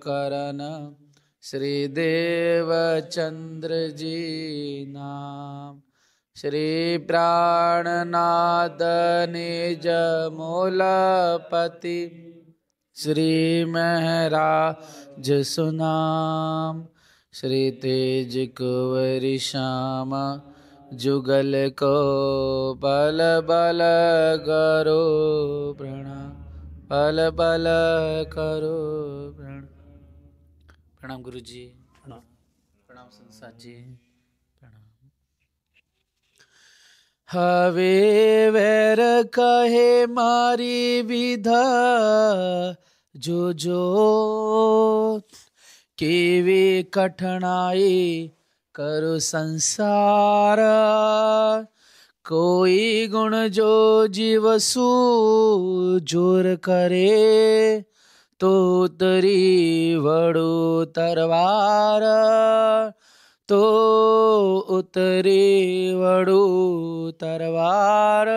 करण श्री देवचंद्र जी नाम। श्री प्राणनाथ निज मूलपति श्री महराज सुनाम। श्री तेज कुंवरी श्याम जुगल को बल बल करो प्रणाम। बल बल करो प्रणाम। प्रणाम गुरु जी। प्रणाम प्रणाम संसार जी। प्रणाम। हवे वैर कहे मारी विधा जो जो केवी कठिनाई करो संसार। कोई गुण जो जीव सु जोर करे तो उतरी वड़ो तरवार। तो उतरी वड़ो तरवार।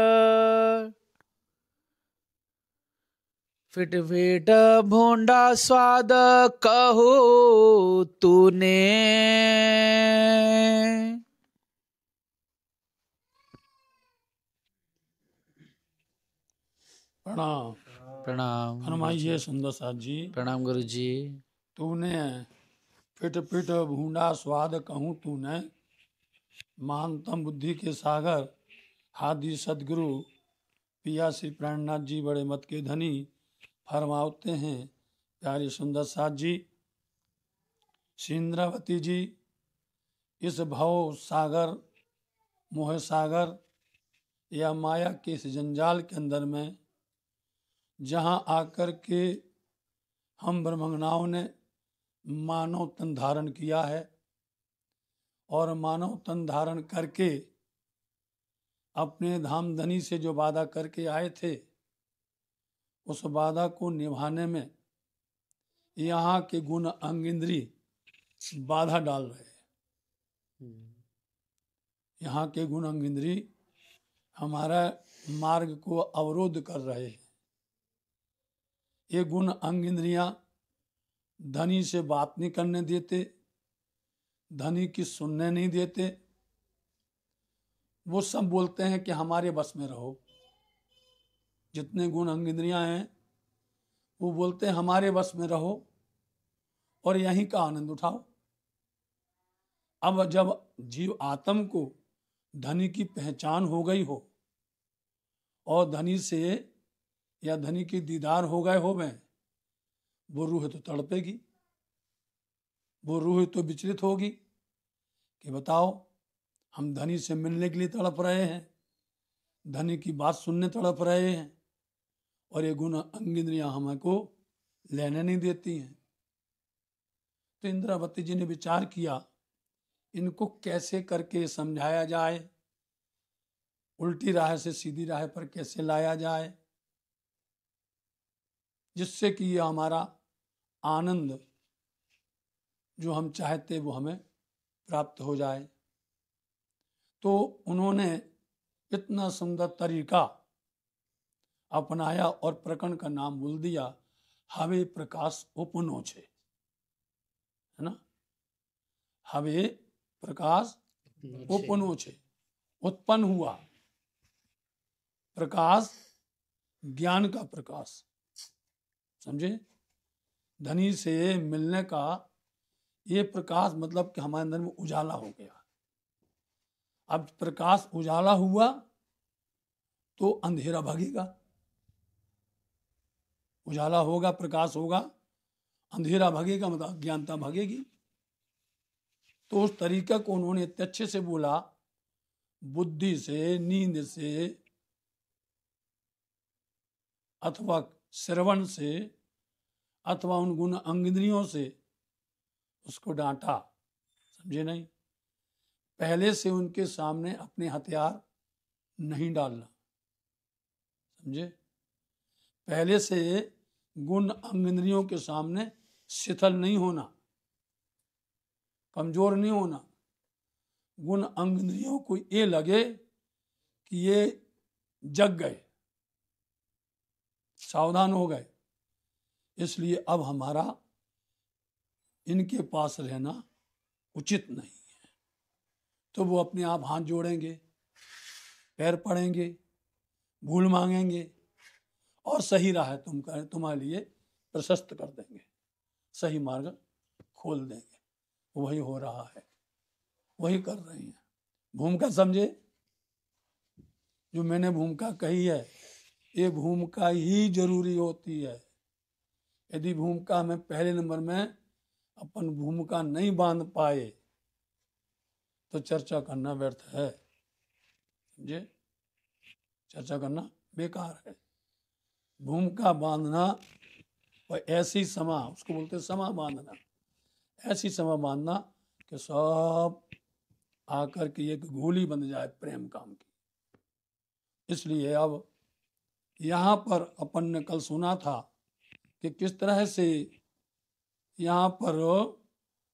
फिट फिट भोंडा स्वाद कहो तूने। प्रणाम। प्रणाम। फरमाइए सुंदर साथ जी। प्रणाम गुरु जी। तूने फिट फिट भूंडा स्वाद कहूँ तूने, महानतम बुद्धि के सागर हादी सदगुरु पिया श्री प्राणनाथ जी बड़े मत के धनी फरमाते हैं। प्यारे सुंदर साथ जी, श्री इंद्रावती जी इस भव सागर मोह सागर या माया के इस जंजाल के अंदर में जहाँ आकर के हम ब्रह्मज्ञाओं ने मानव तन धारण किया है और मानव तन धारण करके अपने धाम धनी से जो वादा करके आए थे उस वादा को निभाने में यहाँ के गुण अंग इंद्री बाधा डाल रहे हैं। यहाँ के गुण अंग इंद्री हमारा मार्ग को अवरोध कर रहे हैं। ये गुण अंग इंद्रियां धनी से बात नहीं करने देते, धनी की सुनने नहीं देते। वो सब बोलते हैं कि हमारे बस में रहो। जितने गुण अंग इंद्रियां हैं वो बोलते हैं हमारे बस में रहो और यहीं का आनंद उठाओ। अब जब जीव आत्म को धनी की पहचान हो गई हो और धनी से या धनी की दीदार हो गए हो में, वो रूह तो तड़पेगी, वो रूह तो विचलित होगी कि बताओ हम धनी से मिलने के लिए तड़प रहे हैं, धनी की बात सुनने तड़प रहे हैं और ये गुण अंग इंद्रियां हमको लेने नहीं देती हैं। तो इंद्रावती जी ने विचार किया इनको कैसे करके समझाया जाए, उल्टी राह से सीधी राह पर कैसे लाया जाए जिससे कि ये हमारा आनंद जो हम चाहते वो हमें प्राप्त हो जाए। तो उन्होंने इतना सुंदर तरीका अपनाया और प्रकरण का नाम बोल दिया हवे प्रकाश उपनो छे, है ना। हवे प्रकाश उपनो छे, उत्पन्न हुआ प्रकाश, ज्ञान का प्रकाश, समझे। धनी से मिलने का ये प्रकाश मतलब कि हमारे अंदर में उजाला हो गया। अब प्रकाश उजाला हुआ तो अंधेरा भागेगा, उजाला होगा प्रकाश होगा, अंधेरा भागेगा मतलब अज्ञानता भागेगी। तो उस तरीके को उन्होंने इतने अच्छे से बोला, बुद्धि से, नींद से अथवा श्रवण से अथवा उन गुण अंग इंद्रियों से उसको डांटा, समझे नहीं। पहले से उनके सामने अपने हथियार नहीं डालना, समझे। पहले से गुण अंग इंद्रियों के सामने शिथिल नहीं होना, कमजोर नहीं होना। गुण अंग इंद्रियों को ये लगे कि ये जग गए, सावधान हो गए, इसलिए अब हमारा इनके पास रहना उचित नहीं है। तो वो अपने आप हाथ जोड़ेंगे, पैर पड़ेंगे, भूल मांगेंगे और सही राह तुम्हारे लिए प्रशस्त कर देंगे, सही मार्ग खोल देंगे। वही हो रहा है, वही कर रहे हैं। भूमिका समझे? जो मैंने भूमिका कही है, ये भूमिका ही जरूरी होती है। यदि भूमिका में पहले नंबर में अपन भूमिका नहीं बांध पाए तो चर्चा करना व्यर्थ है, समझे? चर्चा करना बेकार है। भूमिका बांधना और ऐसी समा, उसको बोलते समा बांधना, ऐसी समा बांधना कि सब आकर के एक गोली बन जाए प्रेम काम की। इसलिए अब यहाँ पर अपन ने कल सुना था कि किस तरह से यहाँ पर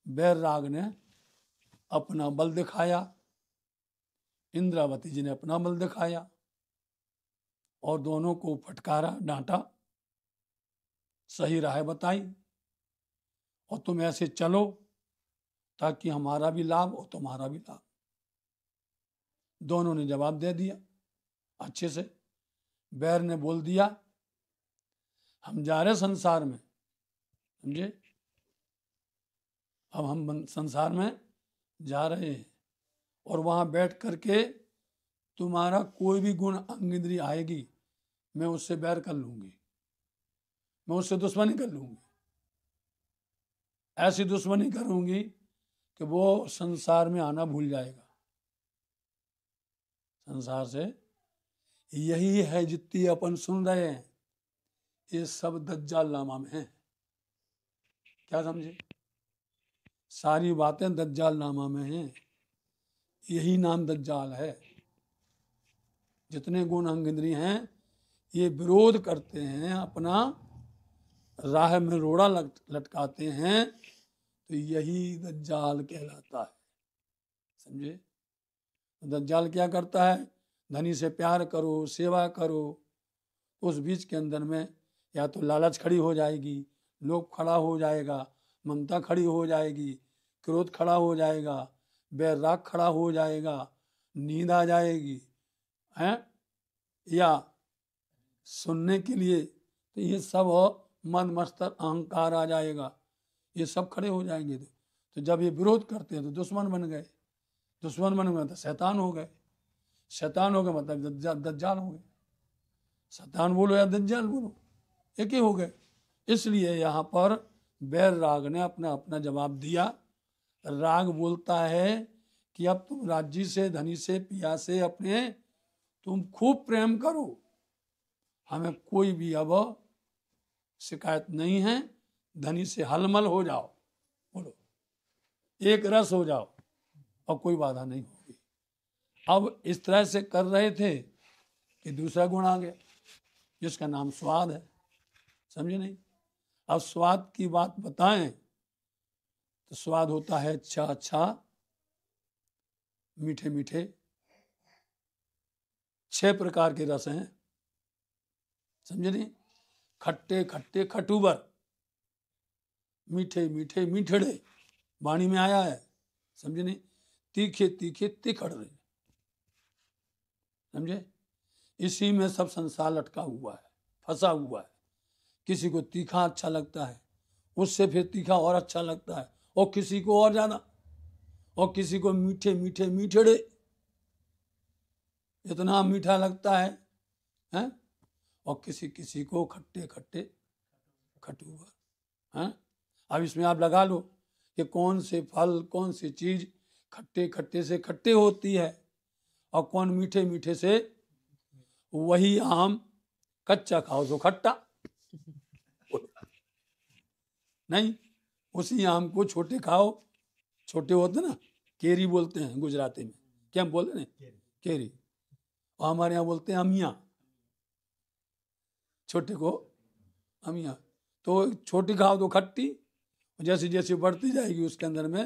बैरराग ने अपना बल दिखाया, इंद्रावती जी ने अपना बल दिखाया और दोनों को फटकारा, डांटा, सही राह बताई और तुम ऐसे चलो ताकि हमारा भी लाभ और तुम्हारा भी लाभ। दोनों ने जवाब दे दिया अच्छे से। बैर ने बोल दिया हम जा रहे संसार में, समझे? अब हम संसार में जा रहे हैं और वहां बैठ करके तुम्हारा कोई भी गुण अंग इंद्री आएगी, मैं उससे बैर कर लूंगी, मैं उससे दुश्मनी कर लूंगी। ऐसी दुश्मनी करूंगी कि वो संसार में आना भूल जाएगा। संसार से यही है जितनी अपन सुन रहे हैं, ये सब दज्जाल नामा में है। क्या समझे? सारी बातें दज्जाल नामा में हैं। यही नाम दज्जाल है। जितने गुण अंग इंद्रिय हैं ये विरोध करते हैं, अपना राह में रोड़ा लटकाते हैं, तो यही दज्जाल कहलाता है, समझे? दज्जाल क्या करता है? धनी से प्यार करो, सेवा करो, उस बीच के अंदर में या तो लालच खड़ी हो जाएगी, लोभ खड़ा हो जाएगा, ममता खड़ी हो जाएगी, क्रोध खड़ा हो जाएगा, बैराग खड़ा हो जाएगा, नींद आ जाएगी, हैं? या सुनने के लिए तो ये सब मन मस्तर अहंकार आ जाएगा, ये सब खड़े हो जाएंगे। तो जब ये विरोध करते हैं तो दुश्मन बन गए, दुश्मन बन गए तो शैतान हो गए, शैतान हो गए मतलब दज्जाल हो गए। शैतान बोलो या दज्जाल बोलो, एक ही हो गए। इसलिए यहाँ पर बैरराग ने अपना अपना जवाब दिया। राग बोलता है कि अब तुम राज्य से, धनी से, पिया से अपने तुम खूब प्रेम करो, हमें कोई भी अब शिकायत नहीं है। धनी से हलमल हो जाओ, बोलो एक रस हो जाओ और कोई बाधा नहीं होगी। अब इस तरह से कर रहे थे कि दूसरा गुण आ गया जिसका नाम स्वाद है, समझे नहीं? अब स्वाद की बात बताएं तो स्वाद होता है अच्छा अच्छा, मीठे मीठे। 6 प्रकार के रस हैं, समझे नहीं? खट्टे खट्टे खटूबर, मीठे मीठे मीठड़े, वाणी में आया है, समझे नहीं? तीखे तीखे तिखड़े, समझे? इसी में सब संसार लटका हुआ है, फंसा हुआ है। किसी को तीखा अच्छा लगता है, उससे फिर तीखा और अच्छा लगता है, और किसी को और ज्यादा, और किसी को मीठे मीठे मीठड़े, इतना मीठा लगता है, हैं? और किसी किसी को खट्टे खट्टे खटूबर, हैं? अब इसमें आप लगा लो कि कौन से फल, कौन सी चीज खट्टे खट्टे से खट्टे होती है और कौन मीठे मीठे से। वही आम कच्चा खाओ तो खट्टा नहीं, उसी आम को छोटे खाओ, छोटे होते ना, केरी बोलते हैं गुजराती में, क्या बोलते हैं? केरी। और हमारे यहाँ बोलते हैं अमिया, छोटे को अमिया। तो छोटी खाओ तो खट्टी, जैसे जैसे बढ़ती जाएगी उसके अंदर में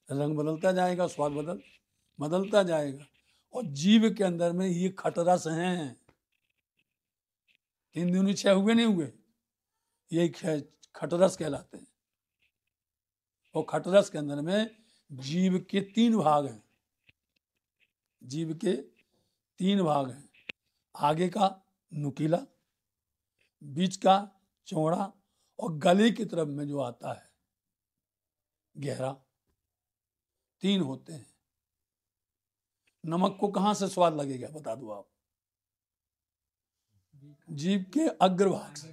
रंग बदलता जाएगा, स्वाद बदलता जाएगा। और जीव के अंदर में ये खटरस हैं। 3 दूनी 6 हुए नहीं हुए, यही खटरस कहलाते हैं। और खटरस के अंदर में जीव के 3 भाग हैं। जीव के 3 भाग हैं। आगे का नुकीला, बीच का चौड़ा, और गले की तरफ में जो आता है गहरा। 3 होते हैं। नमक को कहां से स्वाद लगेगा बता दो आप? जीभ के अग्रभाग से।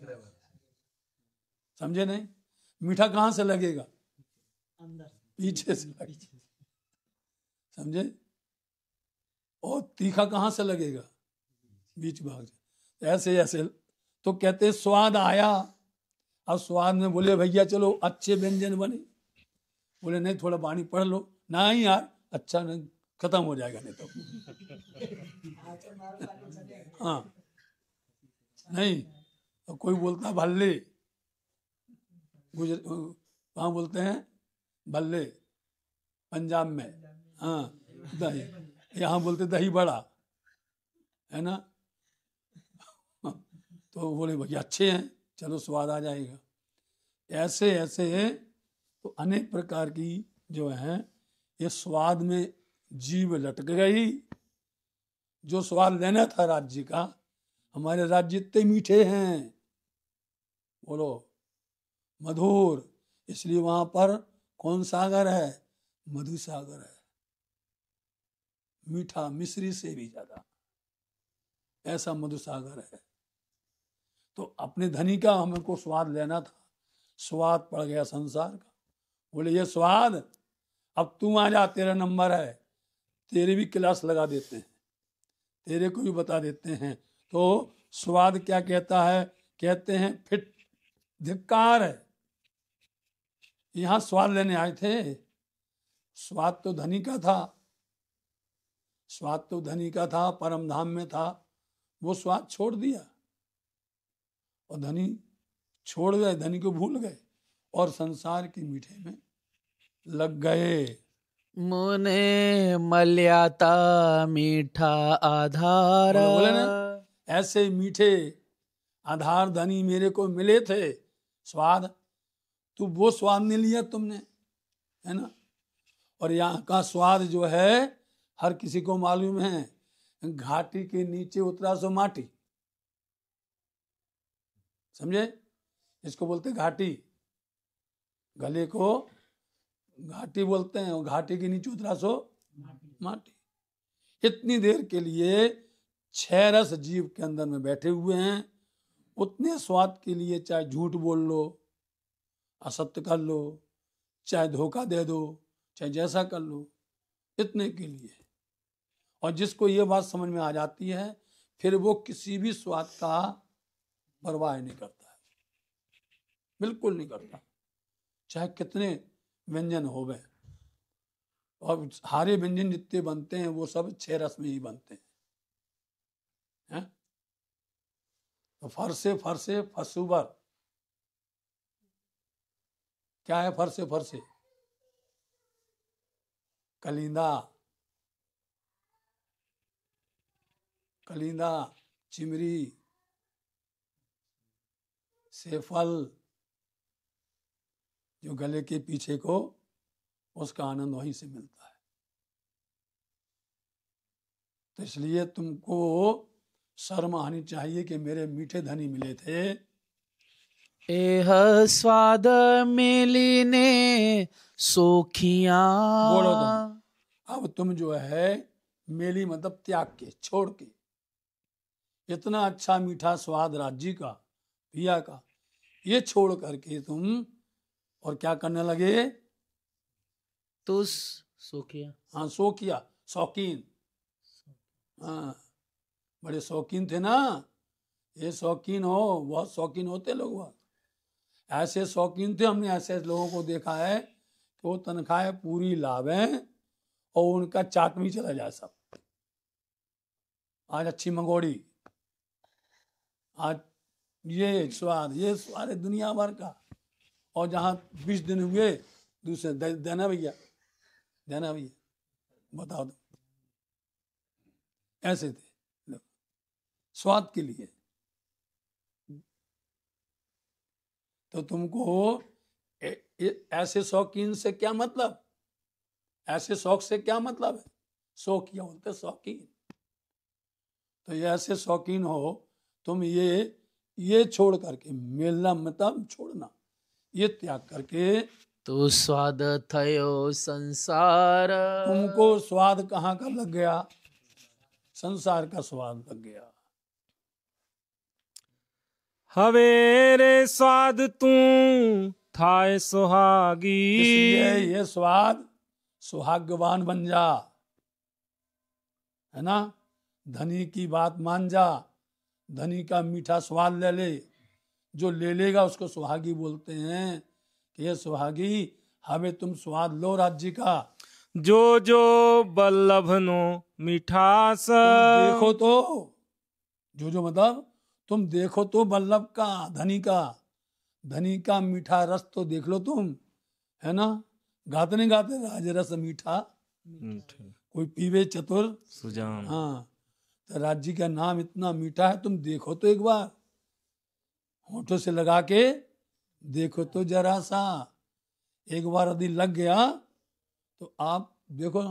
समझे नहीं? मीठा कहां से लगेगा? पीछे से लगेगा। समझे? और तीखा कहां से लगेगा? बीच भाग से। ऐसे ऐसे तो कहते हैं स्वाद आया। अब स्वाद में बोले भैया चलो अच्छे व्यंजन बने, बोले नहीं थोड़ा पानी पढ़ लो। नहीं यार अच्छा नहीं, खत्म हो जाएगा नहीं तो। हाँ नहीं तो कोई बोलता है भल्ले, वहां बोलते हैं भल्ले पंजाब में। हाँ दही, यहाँ बोलते दही बड़ा, है ना। तो बोले भैया अच्छे हैं चलो स्वाद आ जाएगा। ऐसे ऐसे तो अनेक प्रकार की जो है ये स्वाद में जीव लटक गई। जो स्वाद लेना था राज्य का, हमारे राज्य इतने मीठे हैं, बोलो मधुर, इसलिए वहां पर कौन सागर है? मधु सागर है। मीठा मिश्री से भी ज्यादा, ऐसा मधु सागर है। तो अपने धनी का हमको स्वाद लेना था, स्वाद पड़ गया संसार का। बोले ये स्वाद अब तू आ जा, तेरा नंबर है, तेरी भी क्लास लगा देते हैं, तेरे को भी बता देते हैं। तो स्वाद क्या कहता है? कहते हैं फिट धिक्कार है। यहां स्वाद लेने आए थे, स्वाद तो धनी का था, स्वाद तो धनी का था, परम धाम में था। वो स्वाद छोड़ दिया और धनी छोड़ गए, धनी को भूल गए और संसार के मीठे में लग गए। मुने मल्याता मीठा आधार। बोले ना ऐसे मीठे आधार धनी मेरे को मिले थे। स्वाद तू वो स्वाद नहीं लिया तुमने, है ना। और यहाँ का स्वाद जो है हर किसी को मालूम है, घाटी के नीचे उतरा सो माटी। समझे? इसको बोलते घाटी, गले को घाटी बोलते हैं, और घाटी के नीचे उतरा सो माटी। इतनी देर के लिए 6 रस जीव के अंदर में बैठे हुए हैं। उतने स्वाद के लिए चाहे झूठ बोल लो, असत्य कर लो, चाहे धोखा दे दो, चाहे जैसा कर लो, इतने के लिए। और जिसको ये बात समझ में आ जाती है फिर वो किसी भी स्वाद का परवाह नहीं करता है, बिल्कुल नहीं करता, चाहे कितने व्यंजन हो गए। और सारे व्यंजन जितने बनते हैं वो सब 6 रस में ही बनते हैं। तो फरसे फरसे फसुबर, क्या है फरसे फरसे? कलिंदा, कलिंदा, चिमरी, सेफल, जो गले के पीछे को, उसका आनंद वहीं से मिलता है। तो इसलिए तुमको शर्म आनी चाहिए कि मेरे मीठे धनी मिले थे। एह स्वाद मिलीने सोखियां। बोलो तुम, अब तुम जो है मेली मतलब त्याग के, छोड़ के, इतना अच्छा मीठा स्वाद राज्य का, पिया का, ये छोड़ करके तुम और क्या करने लगे? तुस सोखिया। हाँ सो किया, शौकीन। हाँ बड़े शौकीन थे ना, ये शौकीन हो, बहुत शौकीन होते लोग बहुत। ऐसे शौकीन थे, हमने ऐसे लोगों को देखा है कि वो तनख्वाहें पूरी लावें और उनका चाट में चला जाए सब। आज अच्छी मंगोड़ी, आज ये स्वाद है दुनिया भर का। और जहाँ 20 दिन हुए दूसरे देना भैया, देना भैया, बताओ तो। ऐसे थे लोग स्वाद के लिए। तो तुमको ऐसे शौकीन से क्या मतलब, ऐसे शौक से क्या मतलब है? शौकिया बोलते शौकीन। तो ये ऐसे शौकीन हो तुम, ये छोड़ करके, मिलना मतलब छोड़ना, ये त्याग करके, तो स्वाद थयो संसार। तुमको स्वाद कहाँ का लग गया? संसार का स्वाद लग गया। हवे रे स्वाद तू थाय सुहागी। इसलिए ये स्वाद सुहाग्यवान बन जा, है ना। धनी की बात मान जा, धनी का मीठा स्वाद ले ले। जो ले लेगा उसको सुहागी बोलते हैं कि ये सुहागी, हमें तुम स्वाद लो राज्य का। जो जो बल्लभनो मिठास। तुम देखो तो, जो मतलब तुम देखो तो बल्लभ का, धनी का मीठा रस तो देख लो तुम, है ना। गाते नहीं गाते, राज रस मीठा कोई पीवे चतुर सुजान। हाँ, तो राज्य का नाम इतना मीठा है, तुम देखो तो एक बार, होठों से लगा के देखो तो जरा सा। एक बार यदि लग गया तो आप देखो।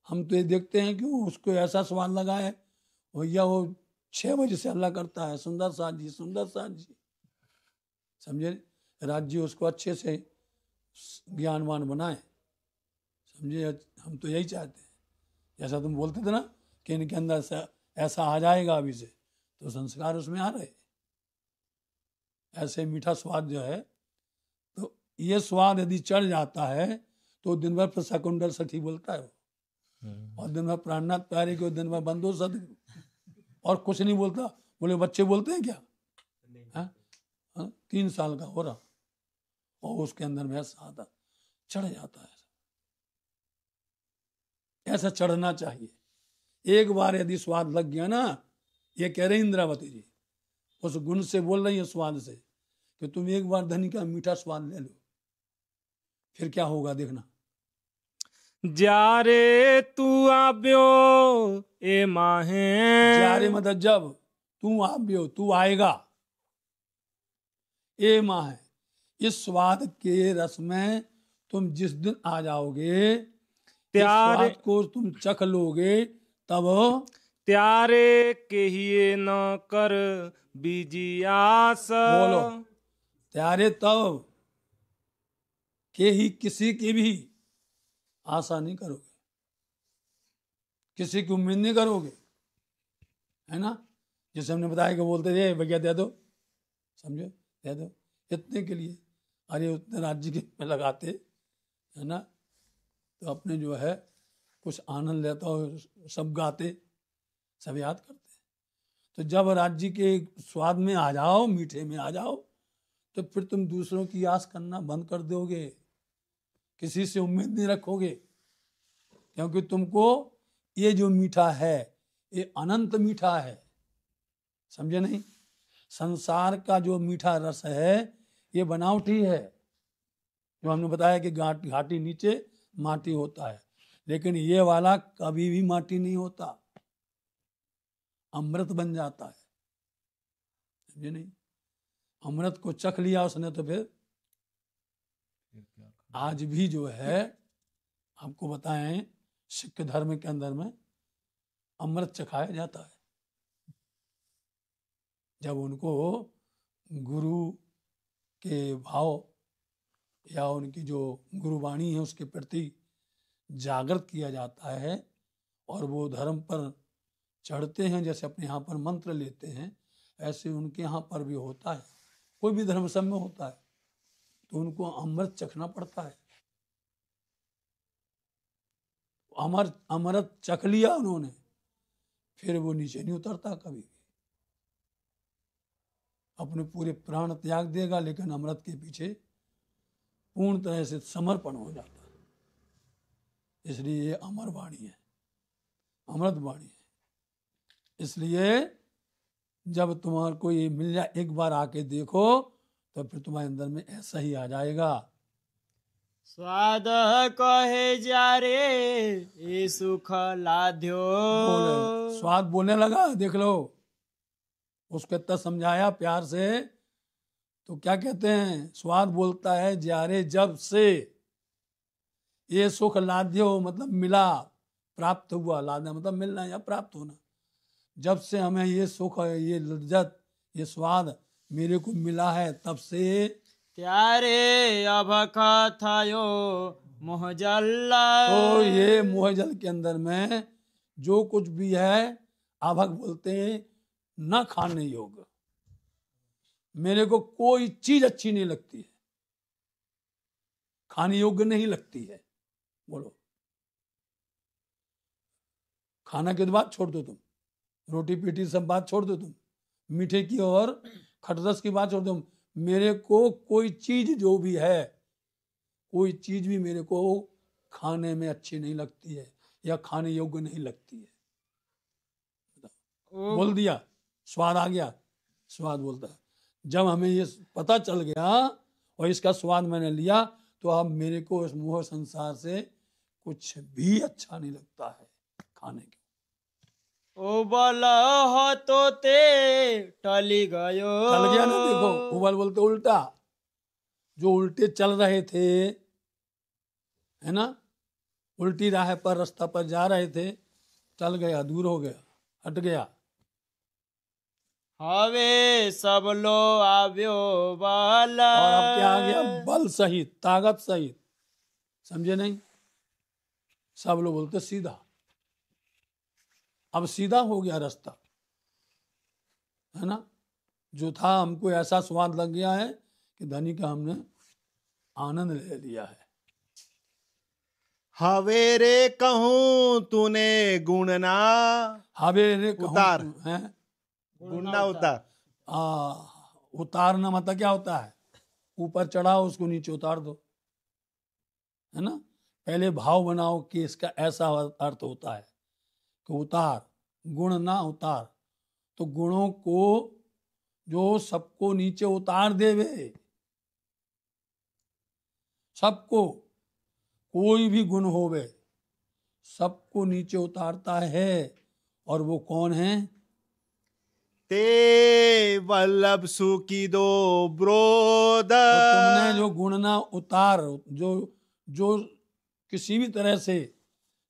हम तो ये देखते हैं कि उसको ऐसा स्वाद लगा है, भैया वो 6 बजे से हल्ला करता है, सुंदर साथ जी, सुंदर साथ जी, समझे। राज्य उसको अच्छे से ज्ञानवान बनाए, समझे। हम तो यही चाहते हैं। जैसा तुम बोलते थे ना कि इनके अंदर ऐसा आ जाएगा अभी से, तो संस्कार उसमें आ रहे। ऐसे मीठा स्वाद जो है, तो ये स्वाद यदि चढ़ जाता है तो दिन भर प्रशकुंडल सठी बोलता है वो। और दिन भर प्राणनाथ प्यारे को दिन भर बंदो सद, और कुछ नहीं बोलता। बोले बच्चे बोलते हैं क्या? 3 साल का हो रहा, और उसके अंदर में ऐसा चढ़ जाता है। ऐसा चढ़ना चाहिए। एक बार यदि स्वाद लग गया ना, ये कह रहे इंद्रावती जी, उस गुण से बोल रही है, स्वाद से, कि तुम एक बार धनी का मीठा स्वाद ले लो, फिर क्या होगा देखना। जारे तू आब्यो ए माहे। जारे मतलब जब, तू आब्यो तू आएगा, ए माह है, इस स्वाद के रस में तुम जिस दिन आ जाओगे, स्वाद को तुम चख लोगे, तब त्यारे कहिए न कर बीजियास। बोलो, त्यारे तब के ही, किसी की भी आशा नहीं करोगे, किसी की उम्मीद नहीं करोगे, है ना। जैसे हमने बताया कि बोलते थे भैया दे दो, समझो, दे दो इतने के लिए, अरे उतने राज्य के में लगाते, है ना। तो अपने जो है कुछ आनंद लेता हो, सब गाते, सब याद करते। तो जब राज्य के स्वाद में आ जाओ, मीठे में आ जाओ, तो फिर तुम दूसरों की आस करना बंद कर दोगे, किसी से उम्मीद नहीं रखोगे, क्योंकि तुमको ये जो मीठा है ये अनंत मीठा है, समझे नहीं। संसार का जो मीठा रस है ये बनावटी है, जो हमने बताया कि घाटी नीचे माटी होता है, लेकिन ये वाला कभी भी माटी नहीं होता, अमृत बन जाता है, समझे नहीं। अमृत को चख लिया उसने तो फिर आज भी जो है आपको बताएं, सिख धर्म के अंदर में अमृत चखाया जाता है। जब उनको गुरु के भाव या उनकी जो गुरुवाणी है उसके प्रति जागृत किया जाता है, और वो धर्म पर चढ़ते हैं, जैसे अपने यहाँ पर मंत्र लेते हैं, ऐसे उनके यहाँ पर भी होता है। कोई भी धर्म सब में होता है, तो उनको अमृत चखना पड़ता है। अमृत चख लिया उन्होंने, फिर वो नीचे नहीं उतरता कभी भी, अपने पूरे प्राण त्याग देगा, लेकिन अमृत के पीछे पूर्ण तरह से समर्पण हो जाता है। इसलिए ये अमर वाणी है, अमृत वाणी है। इसलिए जब तुम्हारे को ये मिल जाए, एक बार आके देखो, तो फिर तुम्हारे अंदर में ऐसा ही आ जाएगा। स्वाद कहे जा रे ये सुख लाध्यो। स्वाद बोलने लगा, देख लो, उसको इतना समझाया प्यार से, तो क्या कहते हैं, स्वाद बोलता है जारे जब से ये सुख लाद्यो, मतलब मिला, प्राप्त हुआ, लाद्या मतलब मिलना या प्राप्त होना, जब से हमें ये सुख, ये लज्जत, ये स्वाद मेरे को मिला है, तब से त्यारे अभख थयो मोहजल। तो ये मोहजल के अंदर में जो कुछ भी है, अभक बोलते हैं न खाने योग्य, मेरे को कोई चीज अच्छी नहीं लगती है, खाने योग्य नहीं लगती है। बोलो, खाना की बात छोड़ दो तुम, रोटी पीटी सब बात छोड़ दो तुम, मीठे की और खटरस की बात छोड़ दो, मेरे को कोई चीज जो भी है, कोई चीज भी मेरे को खाने में अच्छी नहीं लगती है या खाने योग्य नहीं लगती है। बोल दिया, स्वाद आ गया। स्वाद बोलता है जब हमें ये पता चल गया और इसका स्वाद मैंने लिया, तो अब मेरे को इस मोह संसार से कुछ भी अच्छा नहीं लगता है खाने के। उबल हो तो ते टली गयो। चल गया ना, देखो उबल बोलते उल्टा, जो उल्टे चल रहे थे, है ना, उल्टी राह पर रास्ता पर जा रहे थे, चल गया, दूर हो गया, हट गया। हवे सब लो आव्यो बल। और अब क्या आ गया, बल सहित, ताकत सहित, समझे नहीं, सब लोग बोलते सीधा, अब सीधा हो गया रास्ता, है ना, जो था हमको ऐसा स्वाद लग गया है कि धनी का हमने आनंद ले लिया है। हवे रे कहूं तूने गुणना, हवे रे कहूं उतार। है, गुणना उतार। उतारना मतलब क्या होता है, ऊपर चढ़ाओ उसको नीचे उतार दो, है ना, पहले भाव बनाओ कि इसका ऐसा अर्थ होता है कि उतार, गुण ना उतार, तो गुणों को जो सबको नीचे उतार देवे, सबको, कोई भी गुण होवे सबको नीचे उतारता है, और वो कौन है, ते वल्लभ सुखी दो ब्रोध। तो तुमने जो गुण ना उतार, जो जो किसी भी तरह से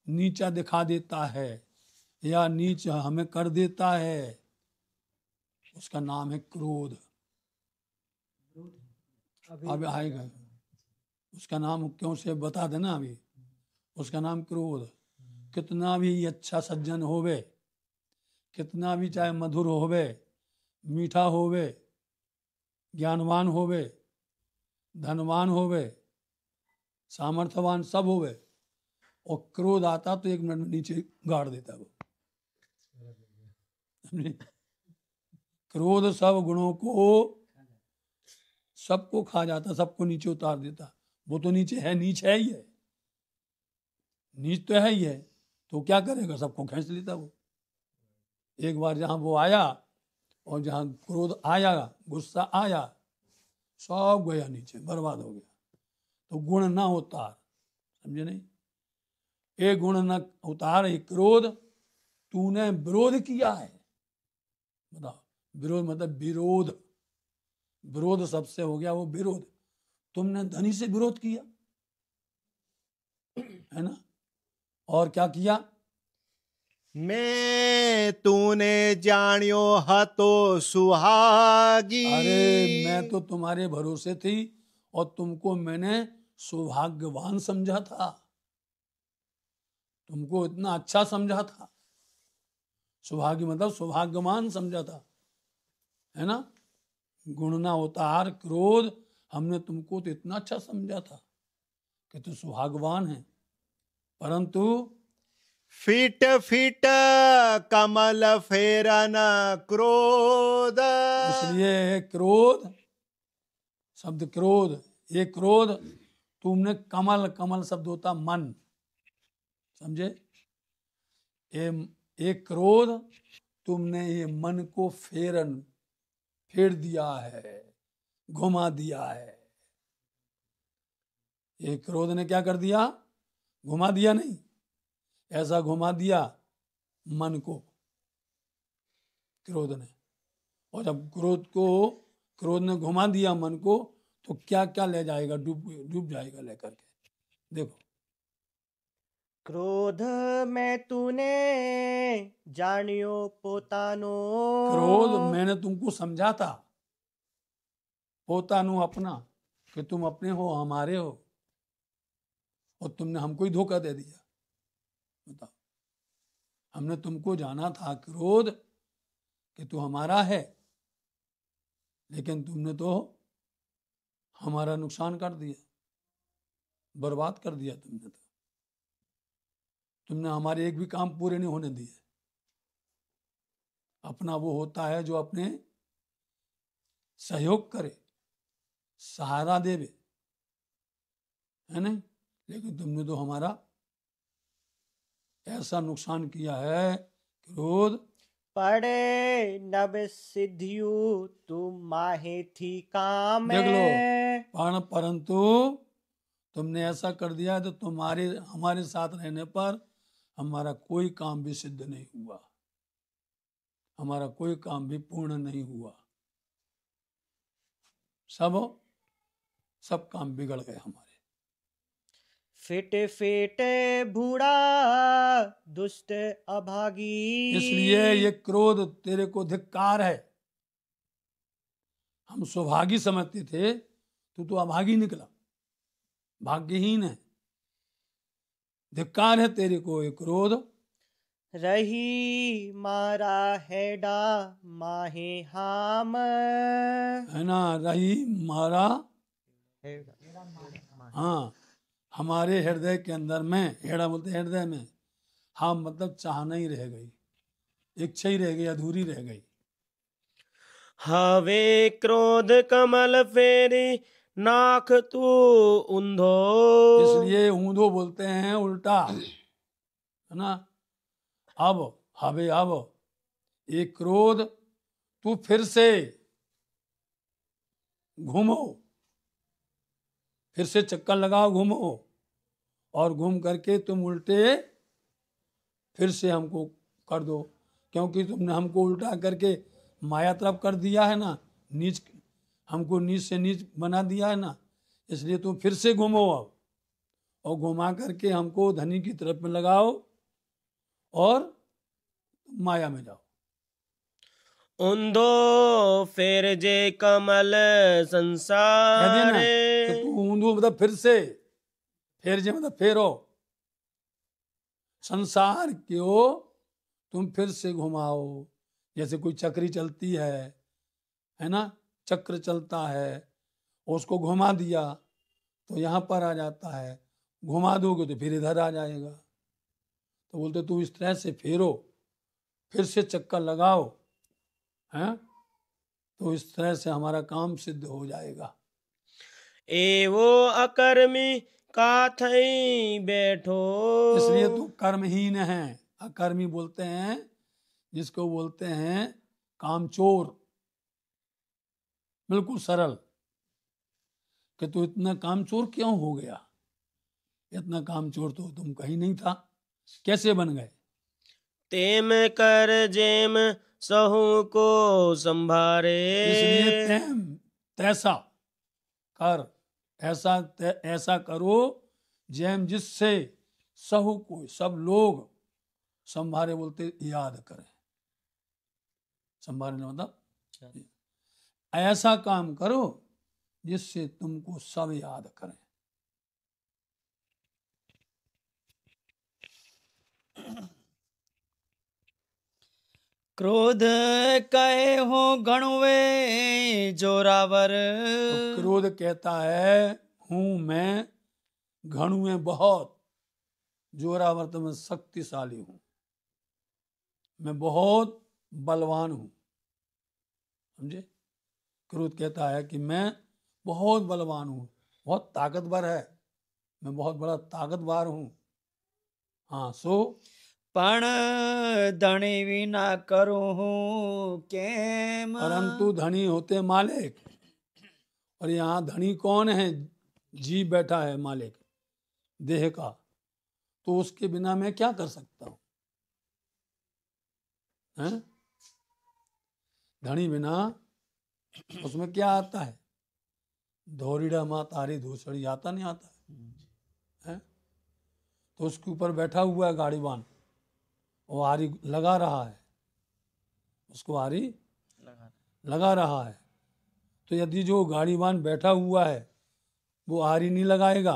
नीचा दिखा देता है या नीच हमें कर देता है, उसका नाम है क्रोध। अब आएगा उसका नाम, क्यों से बता देना अभी, उसका नाम क्रोध। कितना भी अच्छा सज्जन होवे, कितना भी चाहे मधुर होवे, मीठा होवे, ज्ञानवान होवे, धनवान होवे, सामर्थ्यवान सब होवे, और क्रोध आता तो एक मिनट में नीचे गाड़ देता वो। क्रोध सब गुणों को, सबको खा जाता, सबको नीचे उतार देता। वो तो नीचे है, नीच है ही है, नीच तो है ही है, तो क्या करेगा, सबको खींच लेता वो। एक बार जहां वो आया और जहां क्रोध आया, गुस्सा आया, सब गया नीचे, बर्बाद हो गया। तो गुण ना उतार, समझे नहीं, एक गुण न उतार, एक क्रोध, तूने विरोध किया है। बताओ, विरोध मतलब विरोध, विरोध सबसे हो गया वो विरोध, तुमने धनी से विरोध किया, है ना, और क्या किया, मैं तूने जानियो हतो सुहागी। अरे मैं तो तुम्हारे भरोसे थी और तुमको मैंने सौभाग्यवान समझा था, तुमको इतना अच्छा समझा था, सौभाग्य मतलब सौभाग्यवान समझा था, है ना, गुण ना उतार क्रोध, हमने तुमको तो इतना अच्छा समझा था कि तू सौभाग्यवान है, परंतु फिट फिट कमल फेरन क्रोध। इसलिए क्रोध, शब्द क्रोध, ये क्रोध तुमने, कमल, कमल शब्द होता मन, समझे, ये क्रोध तुमने ये मन को फेर दिया है, घुमा दिया है। ये क्रोध ने क्या कर दिया, घुमा दिया नहीं, ऐसा घुमा दिया मन को क्रोध ने। और जब क्रोध को क्रोध ने घुमा दिया मन को तो क्या क्या ले जाएगा, डूब जाएगा लेकर के। देखो, क्रोध में तूने जानियो पोतानो। क्रोध मैंने तुमको समझा था, पोतानु अपना, कि तुम अपने हो, हमारे हो, और तुमने हमको ही धोखा दे दिया। बताओ, हमने तुमको जाना था क्रोध कि तू हमारा है, लेकिन तुमने तो हमारा नुकसान कर दिया, बर्बाद कर दिया तुमने। तो तुमने हमारे एक भी काम पूरे नहीं होने दिए। अपना वो होता है जो अपने सहयोग करे, सहारा देवे, है नहीं? लेकिन तुमने तो हमारा ऐसा नुकसान किया है। क्रोध पड़े नब सिद्धियु तुम माहे थी काम। देख लो, परंतु तुमने ऐसा कर दिया तो तुम्हारे हमारे साथ रहने पर हमारा कोई काम भी सिद्ध नहीं हुआ, हमारा कोई काम भी पूर्ण नहीं हुआ। सब काम बिगड़ गए हमारे। फिटे फिटे बूढ़ा दुष्ट अभागी। इसलिए ये क्रोध तेरे को धिक्कार है। हम सौभागी समझते थे, तू तो अभागी निकला, भाग्यहीन है। धिक्कार है तेरे को ये क्रोध। रही मारा हेडा माहे हाम। है ना, रही मारा, हाँ, हमारे हृदय के अंदर में, हेड़ा बोलते हृदय में, हाँ मतलब चाहना ही रह गई, इच्छा ही रह गई, अधूरी रह गई। हवे क्रोध कमल फेरी नाक तू ऊंधो। इसलिए ऊंधो बोलते हैं उल्टा, है ना। अब हवे, अब ये क्रोध तू फिर से घूमो, फिर से चक्कर लगाओ, घूमो, और घूम करके तुम उल्टे फिर से हमको कर दो, क्योंकि तुमने हमको उल्टा करके माया तरफ कर दिया है ना, नीच, हमको नीच से नीच बना दिया है ना। इसलिए तुम फिर से घूमो अब, और घुमा करके हमको धनी की तरफ में लगाओ और माया में जाओ। ऊंधो फेर जे कमल संसार। कह दिया ना कि तू ऊंधो मतलब फिर से, फेर जे मतलब फेरो, संसार क्यों तुम फिर से घुमाओ। जैसे कोई चक्री चलती है ना, चक्र चलता है, उसको घुमा दिया तो यहाँ पर आ जाता है, घुमा दोगे तो फिर इधर आ जाएगा। तो बोलते तू इस तरह से फेरो, फिर से चक्कर लगाओ, हैं, तो इस तरह से हमारा काम सिद्ध हो जाएगा। एवो अकर्मी का थई बैठो। इसलिए तू कर्महीन है। अकर्मी बोलते हैं जिसको बोलते हैं कामचोर, बिल्कुल सरल, कि तू इतना कामचोर क्यों हो गया। इतना कामचोर तो तुम कहीं नहीं था, कैसे बन गए। तेम कर जेम सहू को संभारे। इसलिए तेम तैसा कर, ऐसा करो जैम जिससे सहु को सब लोग संभारे, बोलते याद करें। संभालने मतलब ऐसा काम करो जिससे तुमको सब याद करें। क्रोध कहे हो गणवे जोरावर। तो क्रोध कहता है हूं मैं घणुए बहुत, जोरावर तो मैं शक्तिशाली हूं, मैं बहुत बलवान हूं। समझे, क्रोध कहता है कि मैं बहुत बलवान हूं, बहुत ताकतवर है, मैं बहुत बड़ा ताकतवर हूं। हाँ, सो पण धनी विना करूं केम। परंतु धनी होते मालिक, और यहाँ धनी कौन है, जीव बैठा है मालिक देह का, तो उसके बिना मैं क्या कर सकता हूं, हैं? धनी बिना उसमें क्या आता है? धोरीड़ा माँ तारी धूसड़ी आता नहीं आता है? तो उसके ऊपर बैठा हुआ है गाड़ीवान, वो आरी लगा रहा है, उसको आरी लगा रहा है। तो यदि जो गाड़ीवान बैठा हुआ है वो आरी नहीं लगाएगा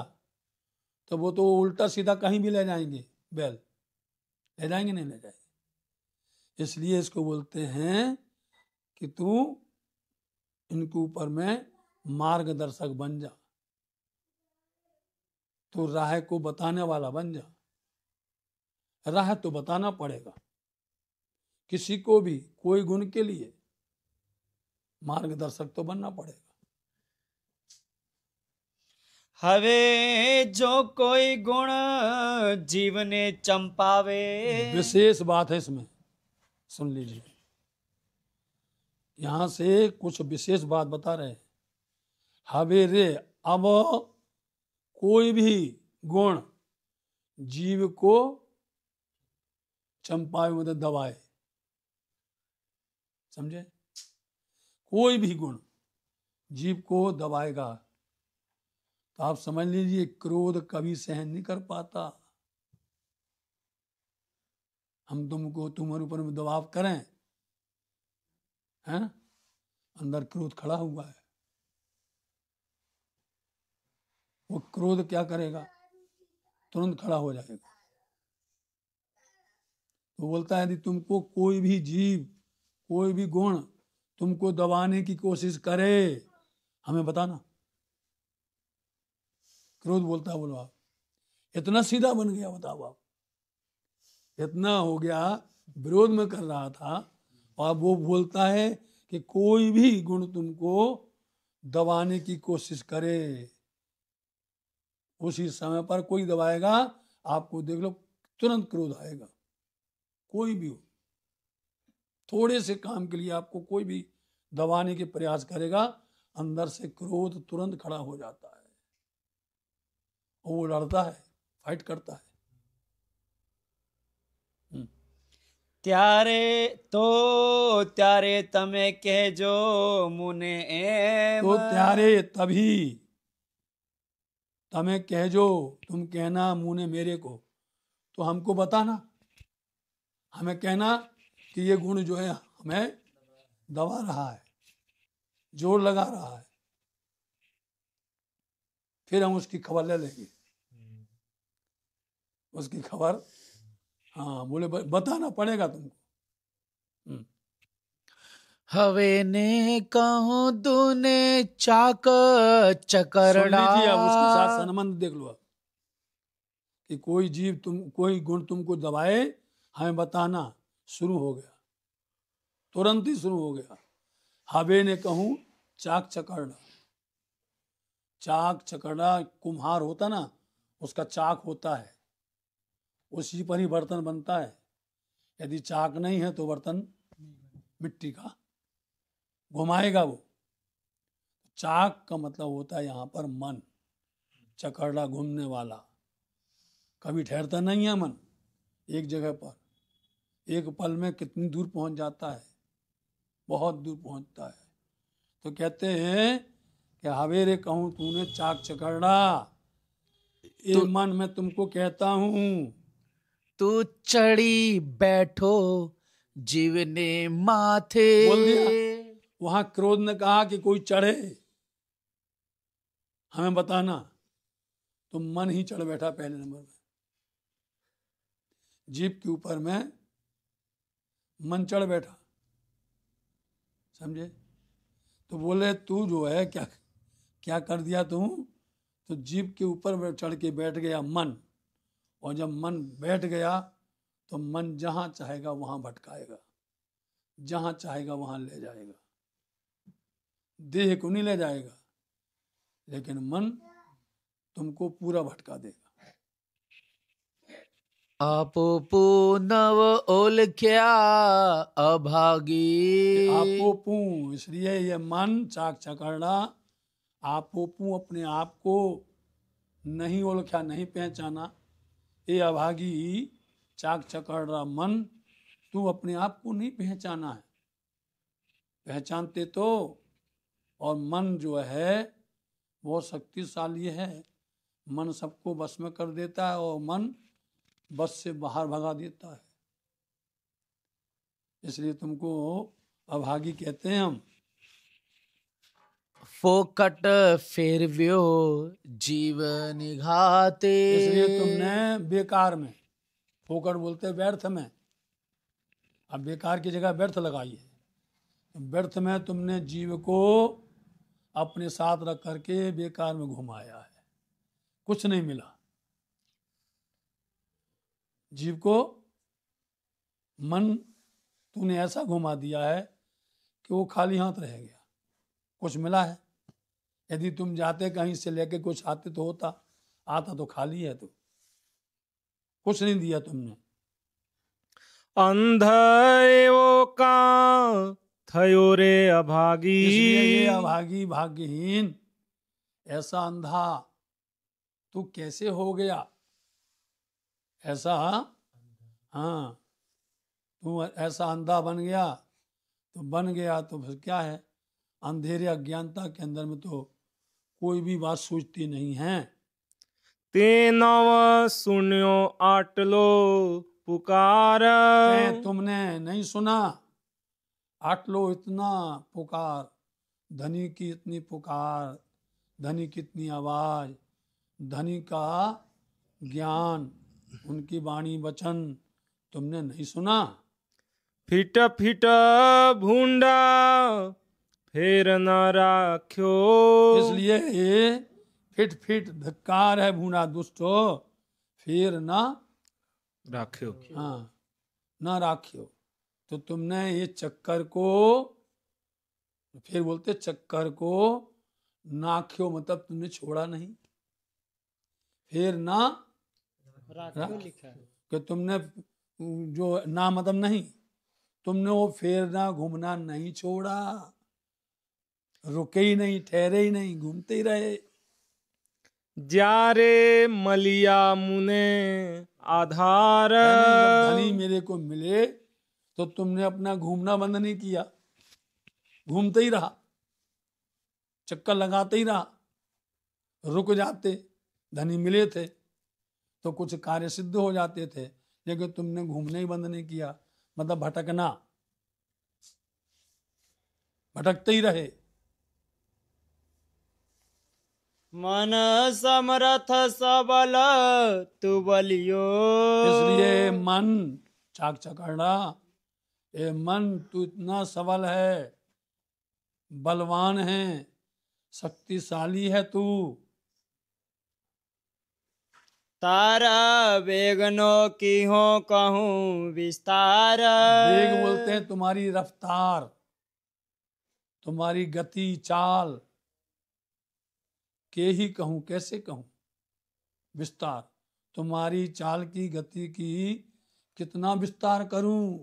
तो वो तो उल्टा सीधा कहीं भी ले जाएंगे, बैल ले जाएंगे नहीं ले जाएंगे। इसलिए इसको बोलते हैं कि तू इनके ऊपर में मार्गदर्शक बन जा, तो राह को बताने वाला बन जा। राह तो बताना पड़ेगा, किसी को भी कोई गुण के लिए मार्गदर्शक तो बनना पड़ेगा। हवे जो कोई गुण जीवने चंपावे। विशेष बात है इसमें, सुन लीजिए, यहां से कुछ विशेष बात बता रहे हैं। हवे रे, अब कोई भी गुण जीव को चंपावे मतलब दबाए, समझे? कोई भी गुण जीव को दबाएगा तो आप समझ लीजिए क्रोध कभी सहन नहीं कर पाता। हम तुमको तुम्हारे ऊपर में दबाव करें, हैं? अंदर क्रोध खड़ा हुआ है, वो क्रोध क्या करेगा? तुरंत खड़ा हो जाएगा। तो बोलता है यदि तुमको कोई भी जीव, कोई भी गुण तुमको दबाने की कोशिश करे, हमें बताना। क्रोध बोलता है, बोलो आप इतना सीधा बन गया, बताओ आप, इतना हो गया, विरोध में कर रहा था और वो बोलता है कि कोई भी गुण तुमको दबाने की कोशिश करे, उसी समय पर कोई दबाएगा, आपको देख लो तुरंत क्रोध आएगा। कोई भी हो, थोड़े से काम के लिए आपको कोई भी दबाने के प्रयास करेगा, अंदर से क्रोध तुरंत खड़ा हो जाता है, और वो लड़ता है, फाइट करता है। त्यारे तमे कहजो मुने एम। तो त्यारे तभी तमे कहजो, तुम कहना मुने मेरे को, तो हमको बताना, हमें कहना कि ये गुण जो है हमें दबा रहा है, जोर लगा रहा है, फिर हम उसकी खबर ले लेंगे, उसकी खबर। हाँ, बोले बताना पड़ेगा तुमको। हवे ने कहो तूने चाक सुन चकरड़ा। लीजिए, अब उसके साथ संबंध देख लो अब, कि कोई जीव कोई गुण तुमको दबाए, हमें बताना। शुरू हो गया, तुरंत ही शुरू हो गया। हवे ने कहूं चाक चकरड़ा। चाक चकरड़ा कुम्हार होता ना, उसका चाक होता है, उसी पर ही बर्तन बनता है। यदि चाक नहीं है तो बर्तन मिट्टी का घुमाएगा वो। चाक का मतलब होता है यहाँ पर मन, चकरड़ा घूमने वाला, कभी ठहरता नहीं है मन एक जगह पर, एक पल में कितनी दूर पहुंच जाता है, बहुत दूर पहुंचता है। तो कहते हैं कि हवेरे कहूं तूने चाक चकरड़ा, ये मन मैं तुमको कहता हूं। तू चढ़ी बैठो जीवने माथे। बोल दिया। वहां क्रोध ने कहा कि कोई चढ़े, हमें बताना, तो मन ही चढ़ बैठा पहले नंबर में, जीप के ऊपर में मन चढ़ बैठा, समझे? तो बोले तू जो है क्या क्या कर दिया तू? तो जीप के ऊपर चढ़ के बैठ गया मन, और जब मन बैठ गया तो मन जहां चाहेगा वहां भटकाएगा, जहां चाहेगा वहां ले जाएगा। देह को नहीं ले जाएगा, लेकिन मन तुमको पूरा भटका देगा। आपो नव ओलख्या अभागी। आपोपू, इसलिए ये मन चाक चकरड़ा, आपोपू अपने आप को नहीं ओलख्या, नहीं पहचाना, ये अभागी चाक चकरड़ा मन, तू अपने आप को नहीं पहचाना है। पहचानते तो और मन जो है वो शक्तिशाली है। मन सबको बस में कर देता है और मन बस से बाहर भगा देता है। इसलिए तुमको अभागी कहते हैं हम। फोकट फेरव्यो जीवन घाते। इसलिए तुमने बेकार में, फोकट बोलते हैं व्यर्थ में, अब बेकार की जगह व्यर्थ लगाई है। व्यर्थ में तुमने जीव को अपने साथ रख करके बेकार में घुमाया है, कुछ नहीं मिला। जीव को मन तूने ऐसा घुमा दिया है कि वो खाली हाथ रह गया, कुछ मिला है? यदि तुम जाते कहीं से लेके कुछ आते तो होता, आता तो खाली है, तो कुछ नहीं दिया तुमने। अंध एवो का थयो रे अभागी। इसलिए ये अभागी भाग्यहीन ऐसा अंधा तू कैसे हो गया? ऐसा, हाँ, तू ऐसा अंधा बन गया तो फिर क्या है? अंधेरे अज्ञानता के अंदर में तो कोई भी बात सोचती नहीं है। ते नव सुन्यो आटलो पुकार। तुमने नहीं सुना, आटलो इतना पुकार, धनी की इतनी पुकार, धनी की इतनी आवाज, धनी का ज्ञान, उनकी वाणी वचन तुमने नहीं सुना। फिट फिट भूंडा फेर न राख्यो। इसलिए ये फिट फिट धिक्कार है भूना दुष्टो, फिर ना राख्यो। हाँ ना राख्यो। तो तुमने ये चक्कर को, फिर बोलते चक्कर को नाख्यो, मतलब तुमने छोड़ा नहीं। फिर ना राख्यो लिखा है। कि तुमने जो ना मतलब नहीं, तुमने वो फेरना घूमना नहीं छोड़ा, रुके ही नहीं, ठहरे ही नहीं, घूमते ही रहे। जारे मलिया मुने आधार। जब धनी मेरे को मिले तो तुमने अपना घूमना बंद नहीं किया, घूमते ही रहा, चक्कर लगाते ही रहा। रुक जाते, धनी मिले थे तो कुछ कार्य सिद्ध हो जाते थे, लेकिन तुमने घूमने ही बंद नहीं किया, मतलब भटकना, भटकते ही रहे। मन समरथ सबल तू बलियो। इसलिए मन चाक चकड़ा, ए मन तू इतना सबल है, बलवान है, शक्तिशाली है तू। तारा वेगनो की हो कहूँ विस्तार। वेग बोलते हैं तुम्हारी रफ्तार, तुम्हारी गति चाल, के ही कहूँ, कैसे कहूँ विस्तार, तुम्हारी चाल की गति की कितना विस्तार करूं,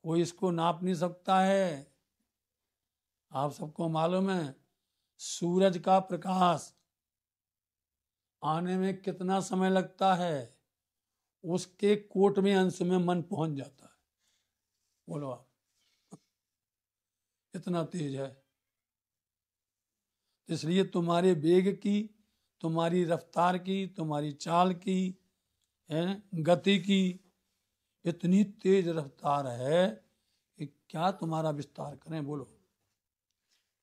कोई इसको नाप नहीं सकता है। आप सबको मालूम है सूरज का प्रकाश आने में कितना समय लगता है, उसके कोटवें अंश में मन पहुंच जाता है। बोलो आप, इतना तेज है। इसलिए तुम्हारे वेग की, तुम्हारी रफ्तार की, तुम्हारी चाल की, गति की इतनी तेज रफ्तार है कि क्या तुम्हारा विस्तार करें, बोलो।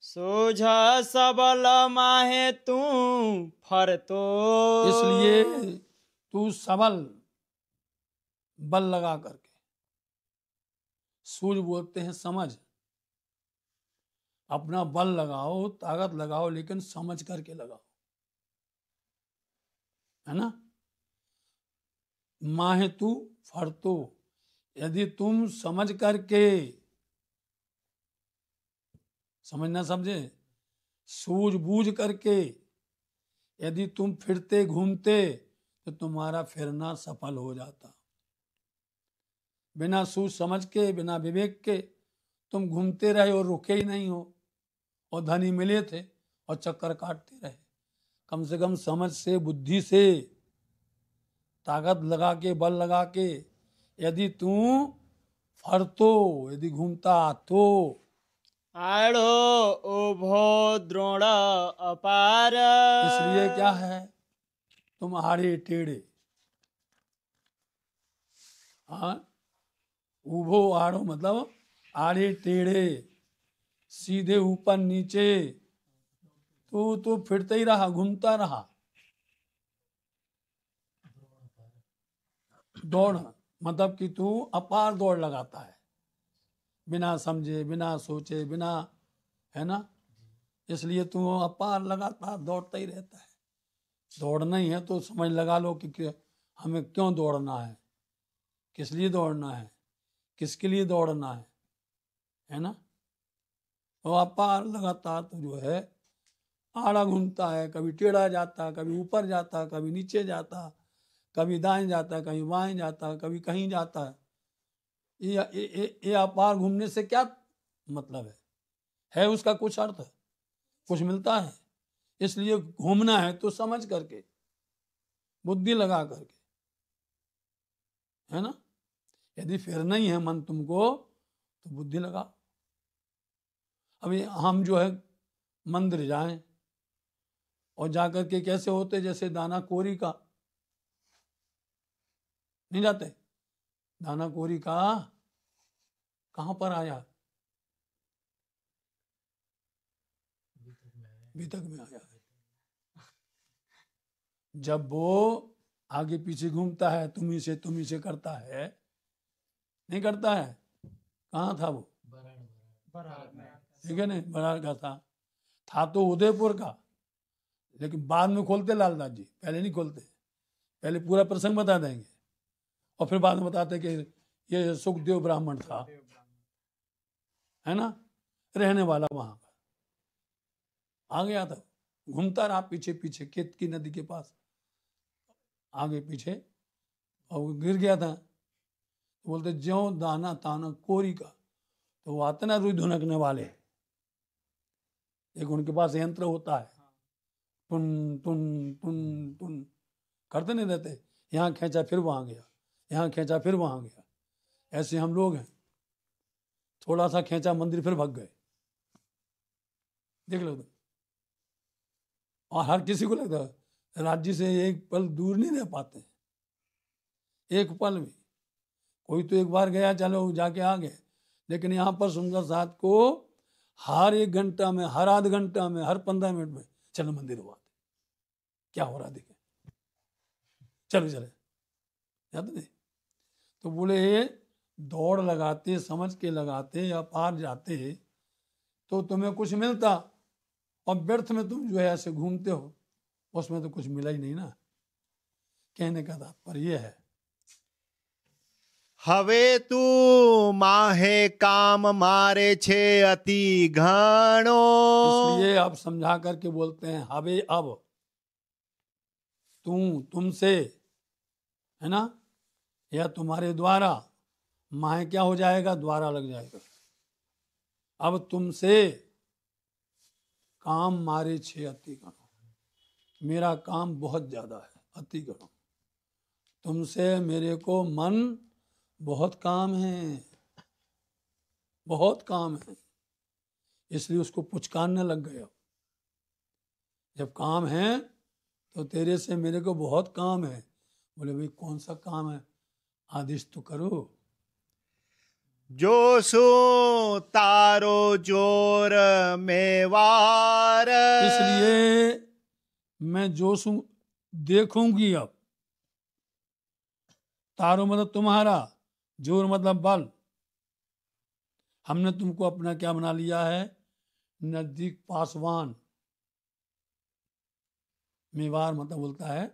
सोझा सबल माहे तू फरतो। इसलिए तू सबल, बल लगा करके, सूझ बोलते हैं समझ, अपना बल लगाओ, ताकत लगाओ, लेकिन समझ करके लगाओ, है ना। माहे तू फरतो, यदि तुम समझ करके, समझना समझे, सूझबूझ करके यदि तुम फिरते घूमते तो तुम्हारा फिरना सफल हो जाता। बिना सूझ समझ के, बिना विवेक के तुम घूमते रहे और रुके ही नहीं हो, और धनी मिले थे और चक्कर काटते रहे। कम से कम समझ से, बुद्धि से, ताकत लगा के, बल लगा के यदि तू फरतो, यदि घूमता तो आड़ो उभो द्रोण अपार। इसलिए क्या है, तुम आड़े टेढ़े, हाँ, उभो आड़ो मतलब आड़े टेढ़े, सीधे ऊपर नीचे, तू फिरते ही रहा, घूमता रहा। दौड़ मतलब कि तू अपार दौड़ लगाता है, बिना समझे, बिना सोचे, बिना, है ना, इसलिए तू अपार लगातार दौड़ता ही रहता है। दौड़ना ही है तो समझ लगा लो कि हमें क्यों दौड़ना है, किस लिए दौड़ना है, किसके लिए दौड़ना है ना। तो अपार लगातार तो जो है आड़ा घूमता है, कभी टेढ़ा जाता, कभी ऊपर जाता, कभी नीचे जाता, कभी दाएं जाता, कभी बाएं जाता, कभी कहीं जाता है। ये अपार घूमने से क्या मतलब है उसका कुछ अर्थ है, कुछ मिलता है? इसलिए घूमना है तो समझ करके, बुद्धि लगा करके, है ना। यदि फिरना ही है मन तुमको तो बुद्धि लगा। अभी हम जो है मंदिर जाएं और जाकर के कैसे होते, जैसे दाना कोरी का, नहीं जाते, दाना कोरी का कहां पर आया, बीतक में आया है। जब वो आगे पीछे घूमता है, तुम्ही से करता है, नहीं करता है, कहाँ था वो, ठीक है नहीं, बराड़ का था तो उदयपुर का, लेकिन बाद में खोलते लालदास जी, पहले नहीं खोलते, पहले पूरा प्रसंग बता देंगे और फिर बाद में बताते कि ये सुखदेव ब्राह्मण था, है ना, रहने वाला वहां का, आ गया था, घूमता रहा पीछे पीछे केत की नदी के पास, आगे पीछे, और वो गिर गया था। तो बोलते ज्यो दाना ताना कोरी का, तो वो आते ना रुई धुनकने वाले, एक उनके पास यंत्र होता है, टुन टुन टुन टुन करते नहीं रहते, यहाँ खींचा फिर वहां गया, यहाँ खींचा फिर वहां गया, ऐसे हम लोग हैं, थोड़ा सा खींचा मंदिर फिर भाग गए, देख लो। और हर किसी को लगता है राज्य से एक पल दूर नहीं रह पाते, एक पल भी। कोई तो एक बार गया, चलो जाके आ गए, लेकिन यहाँ पर सुंदर साथ को हर 1 घंटा में, हर आध घंटा में, हर 15 मिनट में चलो मंदिर हुआ, क्या हो रहा देखे, चलो चले जाते नहीं। तो बोले दौड़ लगाते, समझ के लगाते या पार जाते तो तुम्हें कुछ मिलता, और व्यर्थ में तुम जो है ऐसे घूमते हो, उसमें तो कुछ मिला ही नहीं ना। कहने का तात्पर्य यह है, હવે તું માહે કામ મારે છે અતિ ઘણો। इसलिए अब समझा करके बोलते हैं, हवे अब तुमसे, है ना, या तुम्हारे द्वारा, माहे क्या हो जाएगा, द्वारा लग जाएगा, अब तुमसे काम मारे छे अति गणो, मेरा काम बहुत ज्यादा है, अति गणो, तुमसे मेरे को मन बहुत काम है, बहुत काम है, इसलिए उसको पुचकारने लग गया। जब काम है तो तेरे से मेरे को बहुत काम है। बोले भाई कौन सा काम है, आदेश तो करो। જો શું તારો જોર મેવાર। इसलिए मैं जोशु देखूंगी अब, तारो मतलब तुम्हारा, जोर मतलब बल, हमने तुमको अपना क्या बना लिया है, नजदीक पासवान, मेवार मतलब बोलता है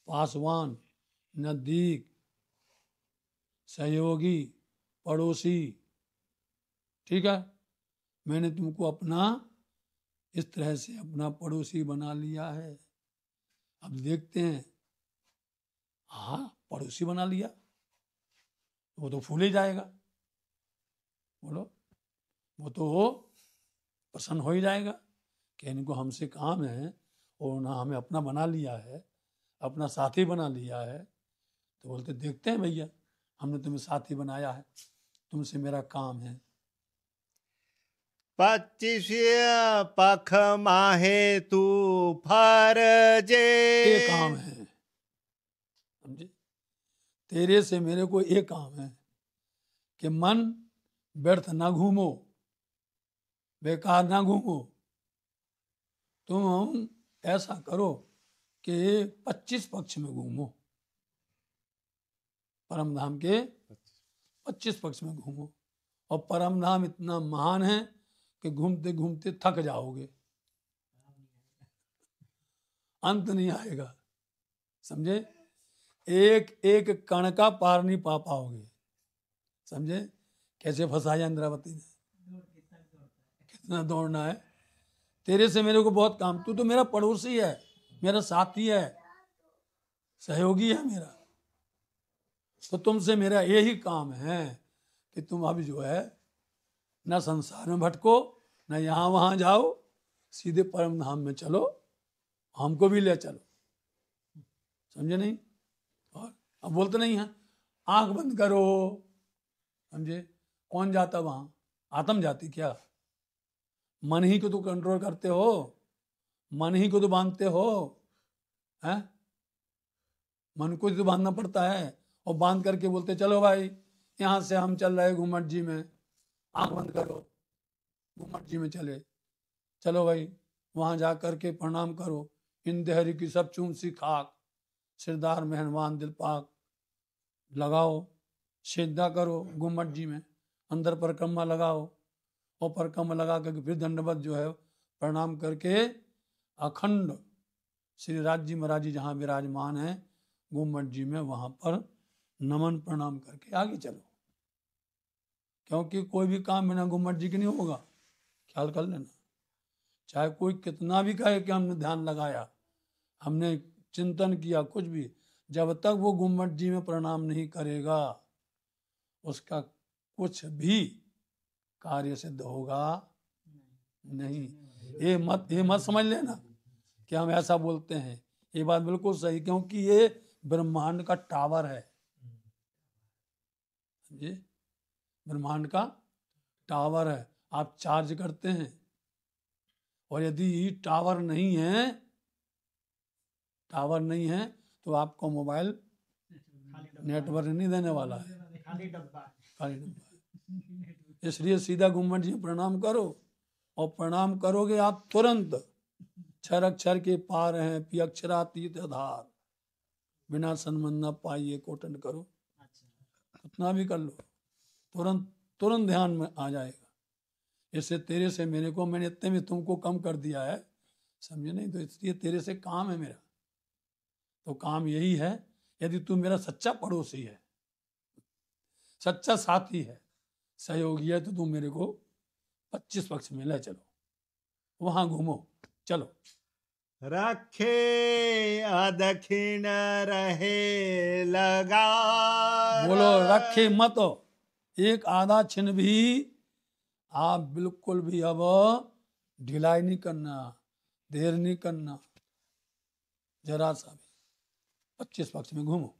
पासवान, नजदीक, सहयोगी, पड़ोसी, ठीक है, मैंने तुमको अपना इस तरह से अपना पड़ोसी बना लिया है। अब देखते हैं, हाँ पड़ोसी बना लिया वो तो फूल ही जाएगा, बोलो, वो तो प्रसन्न हो ही जाएगा कि इनको हमसे काम है और ना हमें अपना बना लिया है, अपना साथी बना लिया है। तो बोलते देखते हैं भैया, हमने तुम्हें साथी बनाया है, तुमसे मेरा काम है। 25 पख माहे तू फरजे। ये काम है, समझे? तेरे से मेरे को एक काम है कि मन व्यर्थ ना घूमो, बेकार ना घूमो। तुम ऐसा करो कि 25 पक्ष में घूमो, परम धाम के 25 पक्ष में घूमो। और परम धाम इतना महान है कि घूमते घूमते थक जाओगे, अंत नहीं आएगा, समझे? एक एक कण का पार नहीं पा पाओगे, समझे? कैसे फंसाया इंद्रावती ने, कितना दौड़ना है। तेरे से मेरे को बहुत काम, तू तो मेरा पड़ोसी है, मेरा साथी है, सहयोगी है मेरा। तो तुमसे मेरा यही काम है कि तुम अब जो है न संसार में भटको, न यहाँ वहाँ जाओ, सीधे परम धाम में चलो, हमको भी ले चलो, समझे नहीं? और अब बोलते नहीं है आंख बंद करो, समझे? कौन जाता वहां? आत्म जाती क्या? मन ही को तो कंट्रोल करते हो, मन ही को तो बांधते हो, हैं? मन को तो बांधना पड़ता है। और बांध करके बोलते चलो भाई यहाँ से हम चल रहे घूमट जी में, आंख बंद करो, घूमट जी में चले, चलो भाई वहां जा करके प्रणाम करो, इन देहरी की सब चूम सी खाक, सिरदार मेहरबान दिल पाक, लगाओ सिद्धा करो घूमट जी में, अंदर परिक्रमा लगाओ, और परिक्रमा लगा करके फिर दंडवत जो है प्रणाम करके अखंड श्री राज जी महाराज जी जहाँ विराजमान है घूमट जी में, वहां पर नमन प्रणाम करके आगे चलो। क्योंकि कोई भी काम बिना घूमट जी के नहीं होगा, ख्याल कर लेना। चाहे कोई कितना भी कहे कि हमने ध्यान लगाया, हमने चिंतन किया, कुछ भी, जब तक वो घूमट जी में प्रणाम नहीं करेगा उसका कुछ भी कार्य सिद्ध होगा नहीं। ये मत समझ लेना कि हम ऐसा बोलते हैं, ये बात बिल्कुल सही, क्योंकि ये ब्रह्मांड का टावर है, समझे? ब्रह्मांड का टावर है, आप चार्ज करते हैं, और यदि टावर नहीं है तो आपको मोबाइल नेटवर्क नहीं देने वाला है, खाली डब्बा है। इसलिए सीधा घूमट जी प्रणाम करो, और प्रणाम करोगे आप तुरंत, क्षर अक्षर के पार हैं पी अक्षरातीत आधार, बिना संबंध न पाइए कोटन करो, उतना भी कर लो, तुरंत ध्यान में आ जाएगा। इससे तेरे से मेरे को, मैंने इतने में तुमको कम कर दिया है, समझे नहीं? तो इसलिए तेरे से काम है मेरा, तो काम यही है, यदि तू मेरा सच्चा पड़ोसी है, सच्चा साथी है, सहयोगी है, तो तू मेरे को 25 पक्ष में ले चलो, वहां घूमो, चलो। रखे अदक्षिण रहे लगा, बोलो रखे मत, एक आधा छिन भी आप बिल्कुल भी अब ढिलाई नहीं करना, देर नहीं करना, जरा सा भी 25 पक्ष में घूमो।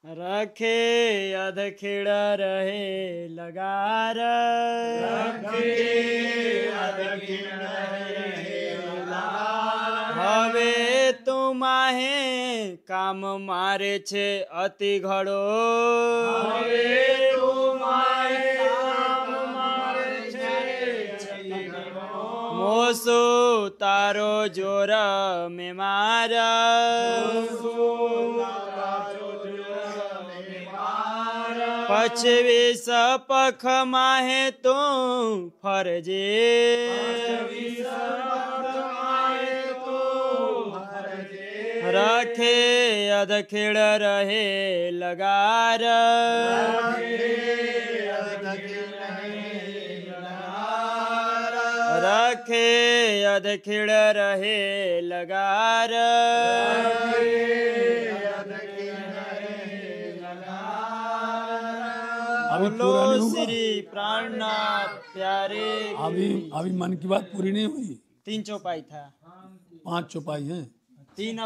रखे अधखिड़ रहे लगार, હવે તુમાહે કામ મારે છે અતિ ઘડો, મોસો તારો જોર મે મારા, પચવીસ પખ માહે તું ફરજે, रखे अधखिड़ रहे लगार, रखे अधखिड़ रहे लगार, बोलो श्री प्राणनाथ प्यारे। अभी मन की बात पूरी नहीं हुई, 3 चौपाई था, 5 चौपाई हैं। 3